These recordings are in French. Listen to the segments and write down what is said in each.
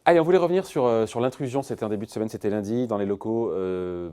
Allez, on voulait revenir sur l'intrusion, c'était en début de semaine, c'était lundi, dans les locaux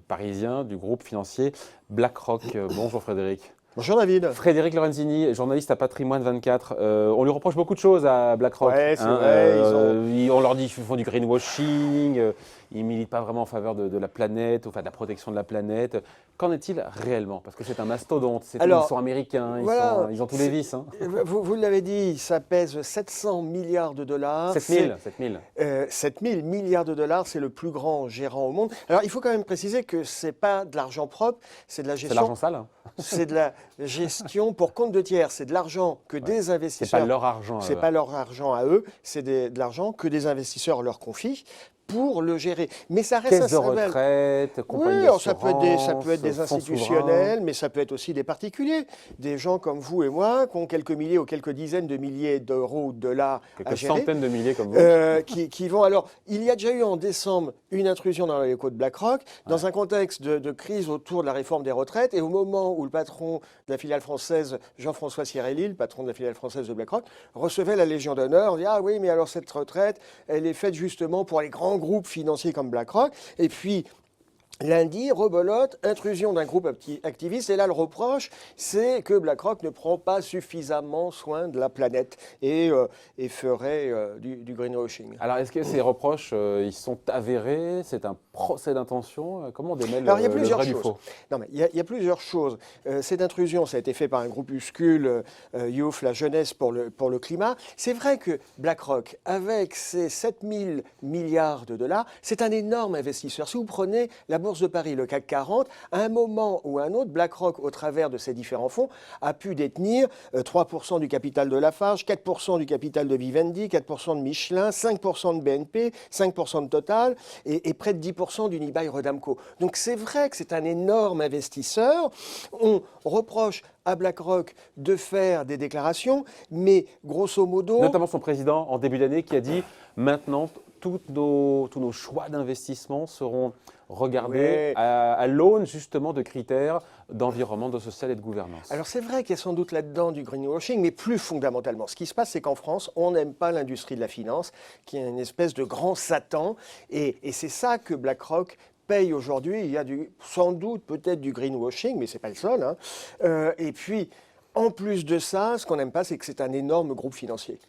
parisiens du groupe financier BlackRock. Bonjour Frédéric. Bonjour David. Frédéric Lorenzini, journaliste à Patrimoine 24. On lui reproche beaucoup de choses à BlackRock. Ouais, c'est vrai. On leur dit qu'ils font du greenwashing, ils ne militent pas vraiment en faveur de la planète, enfin de la protection de la planète. Qu'en est-il réellement? Parce que c'est un mastodonte, ils sont américains, voilà, ils ont tous les vices. Hein. Vous l'avez dit, ça pèse 700 milliards de dollars. 7 000 milliards de dollars, c'est le plus grand gérant au monde. Alors il faut quand même préciser que ce n'est pas de l'argent propre, c'est de la gestion. C'est l'argent sale hein. C'est de la gestion pour compte de tiers. C'est de l'argent que des investisseurs. C'est pas leur argent. C'est pas leur argent à eux. C'est de l'argent que des investisseurs leur confient pour le gérer. Mais ça reste Caisse un de symbole. retraite, compagnie Oui, d'assurance, ça peut être des institutionnels, mais ça peut être aussi des particuliers. Des gens comme vous et moi qui ont quelques milliers ou quelques dizaines de milliers d'euros ou de dollars à gérer. Quelques centaines de milliers comme vous. Qui vont. Alors, il y a déjà eu en décembre une intrusion dans les locaux de BlackRock, dans un contexte de crise autour de la réforme des retraites, et au moment où le patron de la filiale française, Jean-François Cirelli, le patron de la filiale française de BlackRock, recevait la Légion d'honneur. On dit, ah oui, mais alors cette retraite, elle est faite justement pour les grands groupes financiers comme BlackRock. Et puis, lundi, rebelote, intrusion d'un groupe activiste. Et là, le reproche, c'est que BlackRock ne prend pas suffisamment soin de la planète et ferait du greenwashing. Alors, est-ce que ces reproches, ils sont avérés? C'est un procès d'intention? Comment on démêle Alors, il y a le plusieurs vrai du choses. faux? Non, mais il y a plusieurs choses. Cette intrusion, ça a été fait par un groupuscule, Youth, la jeunesse pour le climat. C'est vrai que BlackRock, avec ses 7 000 milliards de dollars, c'est un énorme investisseur. Si vous prenez la Bourse de Paris, le CAC 40, à un moment ou à un autre, BlackRock, au travers de ses différents fonds, a pu détenir 3% du capital de Lafarge, 4% du capital de Vivendi, 4% de Michelin, 5% de BNP, 5% de Total et près de 10% d'Unibail-Rodamco. Donc c'est vrai que c'est un énorme investisseur. On reproche à BlackRock de faire des déclarations, mais grosso modo... Notamment son président, en début d'année, qui a dit « Maintenant, tous nos choix d'investissement seront regardés à l'aune justement de critères d'environnement, de social et de gouvernance. » Alors c'est vrai qu'il y a sans doute là-dedans du greenwashing, mais plus fondamentalement. Ce qui se passe, c'est qu'en France, on n'aime pas l'industrie de la finance, qui est une espèce de grand Satan, et c'est ça que BlackRock paye aujourd'hui. Il y a sans doute peut-être du greenwashing, mais ce n'est pas le seul. Hein. Et puis, en plus de ça, ce qu'on n'aime pas, c'est que c'est un énorme groupe financier.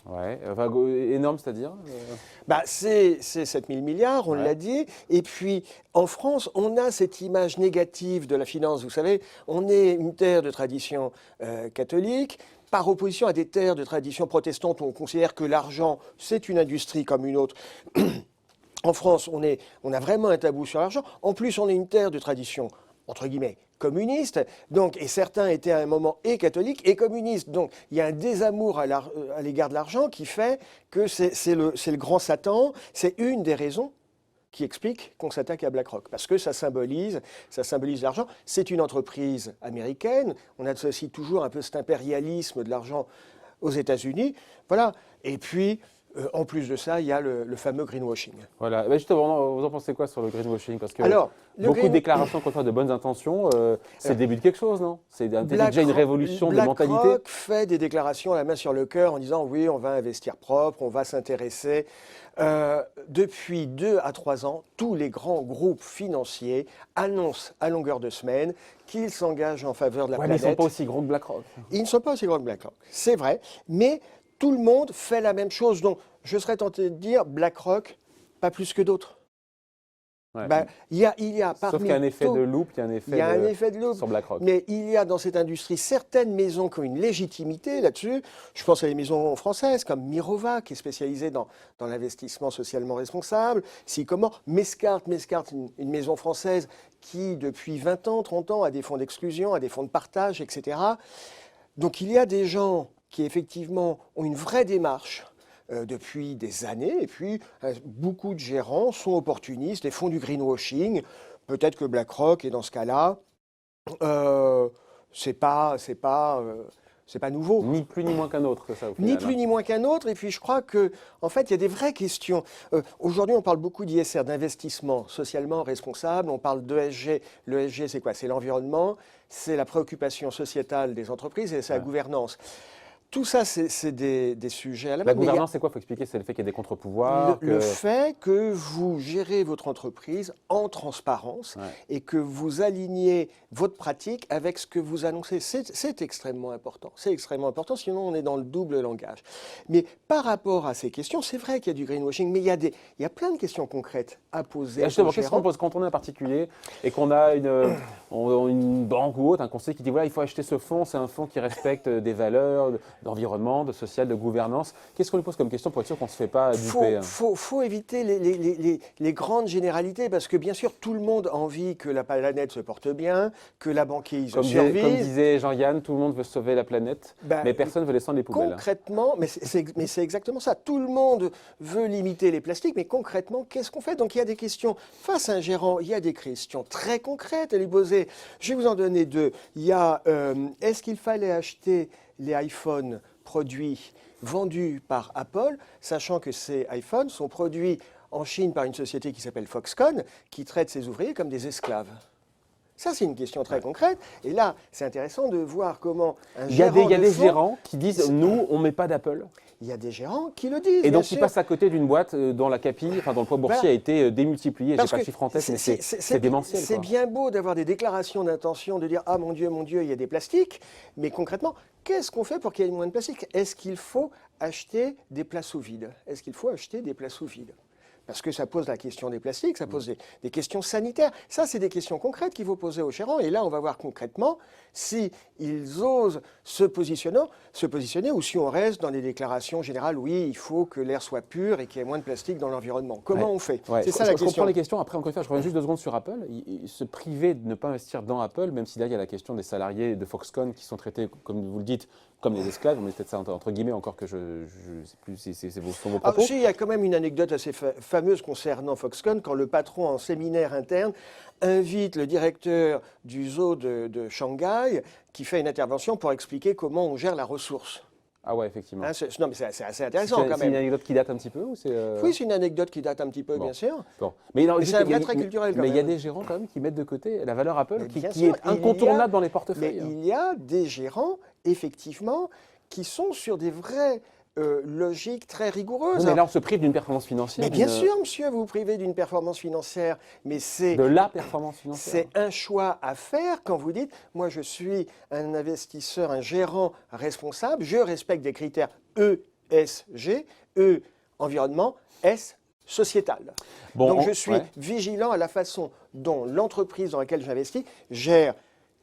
Ouais, enfin, énorme, c'est-à-dire C'est 7 000 milliards, on l'a dit. Et puis, en France, on a cette image négative de la finance. Vous savez, on est une terre de tradition catholique, par opposition à des terres de tradition protestante où on considère que l'argent, c'est une industrie comme une autre. En France, on a vraiment un tabou sur l'argent. En plus, on est une terre de tradition, entre guillemets, communiste. Donc, et certains étaient à un moment et catholiques et communistes. Donc, il y a un désamour à l'égard de l'argent qui fait que c'est le grand Satan. C'est une des raisons qui explique qu'on s'attaque à BlackRock. Parce que ça symbolise l'argent. C'est une entreprise américaine. On associe toujours un peu cet impérialisme de l'argent aux États-Unis. Voilà. Et puis... en plus de ça, il y a le fameux greenwashing. Voilà. Ben justement, vous en pensez quoi sur le greenwashing? Parce que beaucoup de déclarations contre de bonnes intentions, c'est le début de quelque chose, non? C'est déjà une révolution de mentalité. BlackRock fait des déclarations la main sur le cœur en disant oui, on va investir propre, on va s'intéresser. Depuis 2 à 3 ans, tous les grands groupes financiers annoncent à longueur de semaine qu'ils s'engagent en faveur de la planète. Mais ils ne sont pas aussi gros que BlackRock. Ils ne sont pas aussi grands que BlackRock, c'est vrai, mais tout le monde fait la même chose. Donc, je serais tenté de dire BlackRock, pas plus que d'autres. Ouais. Il y a Sauf qu'il y a un effet de loupe, il y a un effet de loupe sur BlackRock. Mais il y a dans cette industrie certaines maisons qui ont une légitimité là-dessus. Je pense à des maisons françaises comme Mirova, qui est spécialisée dans l'investissement socialement responsable. Sycomore, Mescart, une maison française qui, depuis 20 ans, 30 ans, a des fonds d'exclusion, a des fonds de partage, etc. Donc il y a des gens qui, effectivement, ont une vraie démarche depuis des années. Et puis, beaucoup de gérants sont opportunistes et font du greenwashing. Peut-être que BlackRock est dans ce cas-là. C'est pas c'est pas nouveau. Ni plus ni moins qu'un autre, c'est ça, au final, Ni plus ni moins qu'un autre. Et puis je crois que, en fait, il y a des vraies questions. Aujourd'hui, on parle beaucoup d'ISR, d'investissement socialement responsable. On parle d'ESG. L'ESG, c'est quoi? C'est l'environnement, c'est la préoccupation sociétale des entreprises et c'est la gouvernance. Tout ça, c'est des sujets à la La mode. gouvernance, c'est quoi? Il faut expliquer, c'est le fait qu'il y ait des contre-pouvoirs. Le fait que vous gérez votre entreprise en transparence et que vous alignez votre pratique avec ce que vous annoncez. C'est extrêmement important. C'est extrêmement important, sinon on est dans le double langage. Mais par rapport à ces questions, c'est vrai qu'il y a du greenwashing, mais il y a plein de questions concrètes à poser. Justement, qu'est-ce qu'on pose quand on est un particulier et qu'on a une banque ou autre, un conseiller qui dit voilà, il faut acheter ce fonds, c'est un fonds qui respecte des valeurs d'environnement, de social, de gouvernance. Qu'est-ce qu'on lui pose comme question pour être sûr qu'on ne se fait pas duper? Faut éviter les grandes généralités parce que bien sûr, tout le monde a envie que la planète se porte bien, que la banquise survive. Comme disait Jean-Yann, tout le monde veut sauver la planète, mais personne ne veut descendre les poubelles. Concrètement, mais c'est exactement ça. Tout le monde veut limiter les plastiques, mais concrètement, qu'est-ce qu'on fait? Donc il y a des questions face à un gérant, il y a des questions très concrètes à lui poser. Je vais vous en donner deux. Il y a est-ce qu'il fallait acheter les iPhones produits vendus par Apple, sachant que ces iPhones sont produits en Chine par une société qui s'appelle Foxconn, qui traite ses ouvriers comme des esclaves? Ça, c'est une question très concrète. Et là, c'est intéressant de voir comment un gérant Il y a des gérants qui disent nous, on ne met pas d'Apple. Il y a des gérants qui le disent. Et donc, ils passent à côté d'une boîte dont la CAPI, dont le poids boursier a été démultiplié. Je n'ai pas le chiffre en tête, mais c'est démentiel. C'est bien beau d'avoir des déclarations d'intention, de dire ah mon Dieu, il y a des plastiques. Mais concrètement, qu'est-ce qu'on fait pour qu'il y ait moins de plastique? Est-ce qu'il faut acheter des plats sous vide? Est-ce qu'il faut acheter des plats sous vide? Parce que ça pose la question des plastiques, ça pose des questions sanitaires. Ça, c'est des questions concrètes qu'il faut poser aux gérants. Et là, on va voir concrètement s'ils osent se positionner ou si on reste dans les déclarations générales, oui, il faut que l'air soit pur et qu'il y ait moins de plastique dans l'environnement. Comment on fait? C'est ça la question. Je comprends les questions. Après, encore une fois, je reviens juste 2 secondes sur Apple. Se priver de ne pas investir dans Apple, même si là, il y a la question des salariés de Foxconn qui sont traités, comme vous le dites, comme des esclaves. On met peut-être ça entre guillemets, encore que je ne sais plus si c'est vos propos. Il y a quand même une anecdote assez fameuse concernant Foxconn, quand le patron, en séminaire interne, invite le directeur du zoo de Shanghai, qui fait une intervention pour expliquer comment on gère la ressource. Ah ouais, effectivement. Non, mais c'est assez intéressant quand même. C'est une anecdote qui date un petit peu ou Oui, c'est une anecdote qui date un petit peu, bien sûr. Bon. Mais c'est un vrai trait culturel quand même. Mais il y a des gérants quand même qui mettent de côté la valeur Apple, qui est incontournable dans les portefeuilles. Mais il y a des gérants, effectivement, qui sont sur des vraies logiques très rigoureuses. Oui, mais là, on se prive d'une performance financière. Mais bien sûr, monsieur, vous vous privez d'une performance financière, mais c'est... De la performance financière. C'est un choix à faire quand vous dites, moi je suis un investisseur, un gérant responsable, je respecte des critères ESG, E, environnement, S, sociétal. Donc je suis vigilant à la façon dont l'entreprise dans laquelle j'investis gère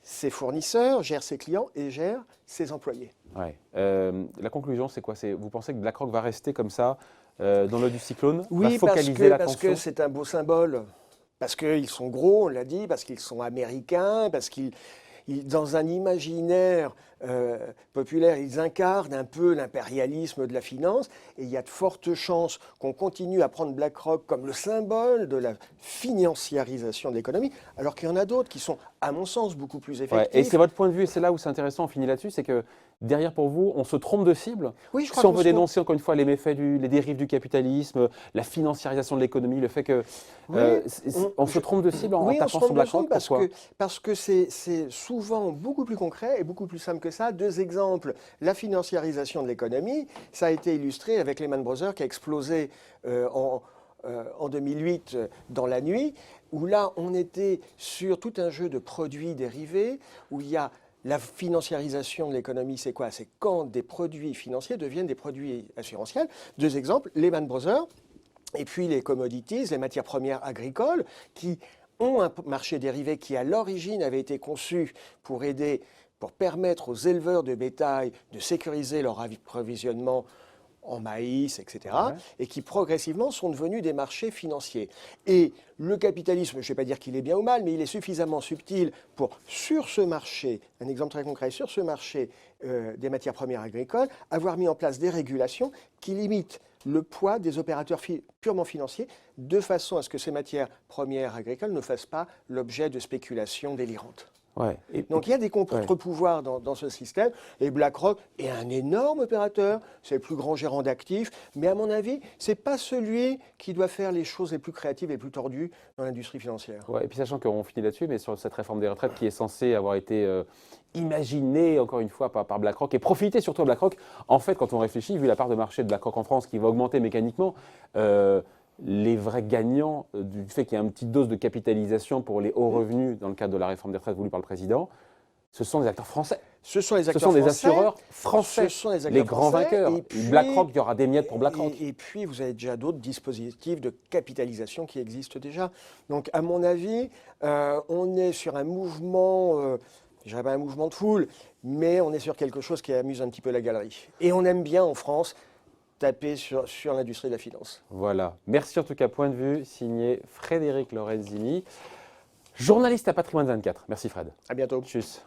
ses fournisseurs, gère ses clients et gère ses employés. Ouais. La conclusion, c'est quoi? Vous pensez que BlackRock va rester comme ça dans l'œil du cyclone? Oui, parce que c'est un beau symbole. Parce qu'ils sont gros, on l'a dit, parce qu'ils sont américains, parce qu'ils, dans un imaginaire populaire, ils incarnent un peu l'impérialisme de la finance. Et il y a de fortes chances qu'on continue à prendre BlackRock comme le symbole de la financiarisation de l'économie, alors qu'il y en a d'autres qui sont, à mon sens, beaucoup plus effectifs. Et c'est votre point de vue, et c'est là où c'est intéressant, on finit là-dessus, c'est que derrière, pour vous, on se trompe de cible. Oui, je crois si on veut dénoncer encore une fois les méfaits, les dérives du capitalisme, la financiarisation de l'économie, le fait que on se trompe de cible en tapant sur BlackRock. Parce que c'est souvent beaucoup plus concret et beaucoup plus simple que ça. 2 exemples. La financiarisation de l'économie, ça a été illustré avec Lehman Brothers qui a explosé en 2008 dans la nuit, où là, on était sur tout un jeu de produits dérivés, où il y a la financiarisation de l'économie, c'est quoi? C'est quand des produits financiers deviennent des produits assurantiels. 2 exemples, Lehman Brothers, et puis les commodities, les matières premières agricoles, qui ont un marché dérivé qui, à l'origine, avait été conçu pour permettre aux éleveurs de bétail de sécuriser leur approvisionnement en maïs, etc., et qui progressivement sont devenus des marchés financiers. Et le capitalisme, je ne vais pas dire qu'il est bien ou mal, mais il est suffisamment subtil pour, sur ce marché, un exemple très concret, sur ce marché des matières premières agricoles, avoir mis en place des régulations qui limitent le poids des opérateurs purement financiers, de façon à ce que ces matières premières agricoles ne fassent pas l'objet de spéculations délirantes. Ouais. Donc il y a des contre-pouvoirs dans ce système. Et BlackRock est un énorme opérateur, c'est le plus grand gérant d'actifs. Mais à mon avis, ce n'est pas celui qui doit faire les choses les plus créatives et les plus tordues dans l'industrie financière. Ouais, et puis sachant qu'on finit là-dessus, mais sur cette réforme des retraites qui est censée avoir été imaginée, encore une fois, par BlackRock et profiter surtout à BlackRock, en fait, quand on réfléchit, vu la part de marché de BlackRock en France qui va augmenter mécaniquement, les vrais gagnants du fait qu'il y ait une petite dose de capitalisation pour les hauts revenus dans le cadre de la réforme des retraites voulue par le président, ce sont des acteurs français. Ce sont les Ce acteurs sont des français, assureurs français, ce sont les acteurs les grands français, vainqueurs. et puis- BlackRock, il y aura des miettes pour BlackRock. Et puis, vous avez déjà d'autres dispositifs de capitalisation qui existent déjà. Donc, à mon avis, on est sur un mouvement, je dirais pas un mouvement de foule, mais on est sur quelque chose qui amuse un petit peu la galerie. Et on aime bien, en France, taper sur l'industrie de la finance. Voilà. Merci en tout cas, point de vue, signé Frédéric Lorenzini, journaliste à Patrimoine 24. Merci Fred. À bientôt. Tchuss.